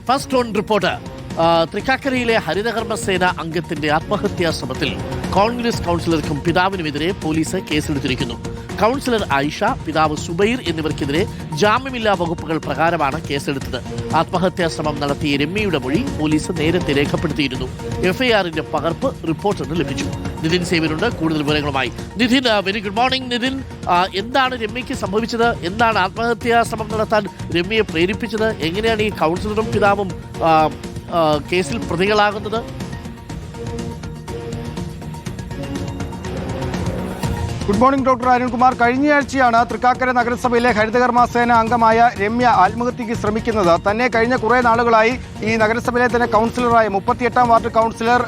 First on report. തൃക്കാക്കരയിലെ ഹരിതകർമ്മസേന അംഗത്തിന്റെ ആത്മഹത്യാ ശ്രമത്തിൽ കോൺഗ്രസ് കൗൺസിലർക്കും പിതാവിനുമെതിരെ പോലീസ് കേസെടുത്തിരിക്കുന്നു. കൗൺസിലർ ആയിഷ, പിതാവ് സുബൈർ എന്നിവർക്കെതിരെ ജാമ്യമില്ലാ വകുപ്പുകൾ പ്രകാരമാണ് കേസെടുത്തത്. ആത്മഹത്യാ ശ്രമം നടത്തിയ രമ്യയുടെ മൊഴി പോലീസ് നേരത്തെ രേഖപ്പെടുത്തിയിരുന്നു. എഫ്ഐആറിന്റെ പകർപ്പ് റിപ്പോർട്ടറിന് ലഭിച്ചു. നിതിൻ സേവനുണ്ട് കൂടുതൽ വിവരങ്ങളുമായി. Nitin, very good morning. Nitin, എന്താണ് രമ്യയ്ക്ക് സംഭവിച്ചത്? എന്താണ് ആത്മഹത്യാ ശ്രമം നടത്താൻ രമ്യയെ പ്രേരിപ്പിച്ചത്? എങ്ങനെയാണ് ഈ കൗൺസിലറും പിതാവും കേസിൽ പ്രതികളാകുന്നത്? Good morning doctor Arunkumar. കഴിഞ്ഞയാഴ്ചയാണ് തൃക്കാക്കര നഗരസഭയിലെ ഹരിതകർമ്മസേന അംഗമായ രമ്യ ആത്മഹത്യയ്ക്ക് ശ്രമിക്കുന്നത്. തന്നെ കഴിഞ്ഞ കുറേ നാളുകളായി ഈ നഗരസഭയിലെ തന്നെ കൗൺസിലറായ 38-ാം വാർഡ് കൗൺസിലർ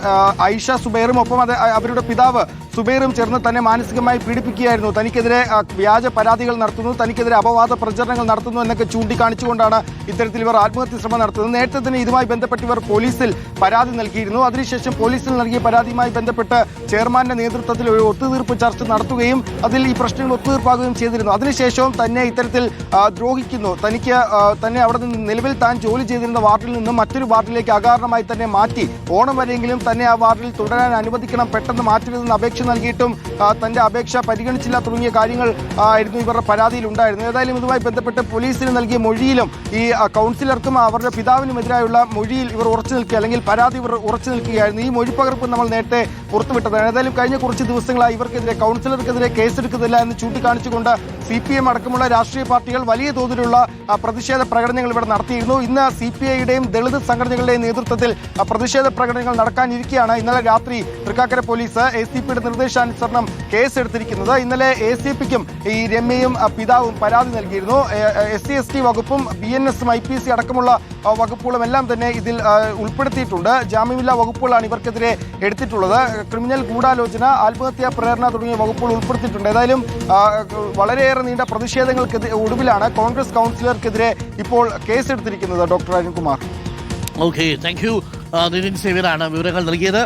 ആയിഷ സുബൈറും ഒപ്പം അവരുടെ പിതാവ് സുബൈറും ചേർന്ന് തന്നെ മാനസികമായി പീഡിപ്പിക്കുകയായിരുന്നു. തനിക്കെതിരെ വ്യാജ പരാതികൾ നടത്തുന്നു, തനിക്കെതിരെ അപവാദ പ്രചരണങ്ങൾ നടത്തുന്നു എന്നൊക്കെ ചൂണ്ടിക്കാണിച്ചുകൊണ്ടാണ് ഇത്തരത്തിൽ ഇവർ ആത്മഹത്യ ശ്രമം നടത്തുന്നത്. നേരത്തെ തന്നെ ഇതുമായി ബന്ധപ്പെട്ട് ഇവർ പോലീസിൽ പരാതി നൽകിയിരുന്നു. അതിനുശേഷം പോലീസിൽ നൽകിയ പരാതിയുമായി ബന്ധപ്പെട്ട് ചെയർമാന്റെ നേതൃത്വത്തിൽ ഒരു ഒത്തുതീർപ്പ് ചർച്ച നടത്തുകയും അതിൽ ഈ പ്രശ്നങ്ങൾ ഒത്തുതീർപ്പാകുകയും ചെയ്തിരുന്നു. അതിനുശേഷവും തന്നെ ഇത്തരത്തിൽ ദ്രോഹിക്കുന്നു, തന്നെ അവിടെ നിന്ന് നിലവിൽ താൻ ജോലി ചെയ്തിരുന്ന വാർഡിൽ നിന്നും മറ്റൊരു വാർഡിലേക്ക് അകാരണമായി തന്നെ മാറ്റി, ഓണം വരെയെങ്കിലും തന്നെ ആ വാർഡിൽ തുടരാൻ അനുവദിക്കണം, പെട്ടെന്ന് മാറ്റരുതെന്ന് അപേക്ഷ നൽകിയിട്ടും തന്റെ അപേക്ഷ പരിഗണിച്ചില്ല തുടങ്ങിയ കാര്യങ്ങൾ ആയിരുന്നു ഇവരുടെ പരാതിയിൽ ഉണ്ടായിരുന്നു. ഏതായാലും ഇതുമായി ബന്ധപ്പെട്ട് പോലീസിന് നൽകിയ മൊഴിയിലും ഈ കൗൺസിലർക്കും അവരുടെ പിതാവിനുമെതിരായുള്ള മൊഴിയിൽ ഇവർ ഉറച്ചു നിൽക്കുക, അല്ലെങ്കിൽ പരാതി ഇവർ ഉറച്ചു നിൽക്കുകയായിരുന്നു. ഈ മൊഴിപ്പകർപ്പ് നമ്മൾ നേരത്തെ പുറത്തുവിട്ടതാണ്. ഏതായാലും കഴിഞ്ഞ കുറച്ച് ദിവസങ്ങളായി ഇവർക്കെതിരെ കൗൺസിലർക്കെതിരെ കേസെടുക്കുന്നില്ല എന്ന് ചൂണ്ടിക്കാണിച്ചുകൊണ്ട് CPM അടക്കമുള്ള രാഷ്ട്രീയ പാർട്ടികൾ വലിയ തോതിലുള്ള പ്രതിഷേധ പ്രകടനങ്ങൾ ഇവിടെ നടത്തിയിരുന്നു. ഇന്ന് CPIയുടെയും ദളിത് സംഘടനകളുടെയും നേതൃത്വത്തിൽ പ്രതിഷേധ പ്രകടനങ്ങൾ നടക്കാനിരിക്കെയാണ് ഇന്നലെ രാത്രി തൃക്കാക്കര പോലീസ് ACPയുടെ നിർദ്ദേശാനുസരണം കേസെടുത്തിരിക്കുന്നത്. ഇന്നലെ ACPക്കും ഈ രമ്യയും പിതാവും പരാതി നൽകിയിരുന്നു. SC/ST വകുപ്പും BNS IPC അടക്കമുള്ള വകുപ്പുകളും എല്ലാം തന്നെ ഇതിൽ ഉൾപ്പെടുത്തിയിട്ടുണ്ട്. ജാമ്യമില്ലാ വകുപ്പുകളാണ് ഇവർക്കെതിരെ എടുത്തിട്ടുള്ളത്. ക്രിമിനൽ ഗൂഢാലോചന, ആത്മഹത്യാ പ്രേരണ തുടങ്ങിയ വകുപ്പുകൾ ഉൾപ്പെടുത്തിയിട്ടുണ്ട്. ഏതായാലും വളരെയേറെ നീണ്ട പ്രതിഷേധങ്ങൾക്ക് ഒടുവിലാണ് കോൺഗ്രസ് കൗൺസിലർക്കെതിരെ ഇപ്പോൾ കേസെടുത്തിരിക്കുന്നത്. Doctor Arunkumar. Okay, thank you. Nithin സേവനാണ് വിവരങ്ങൾ നൽകിയത്.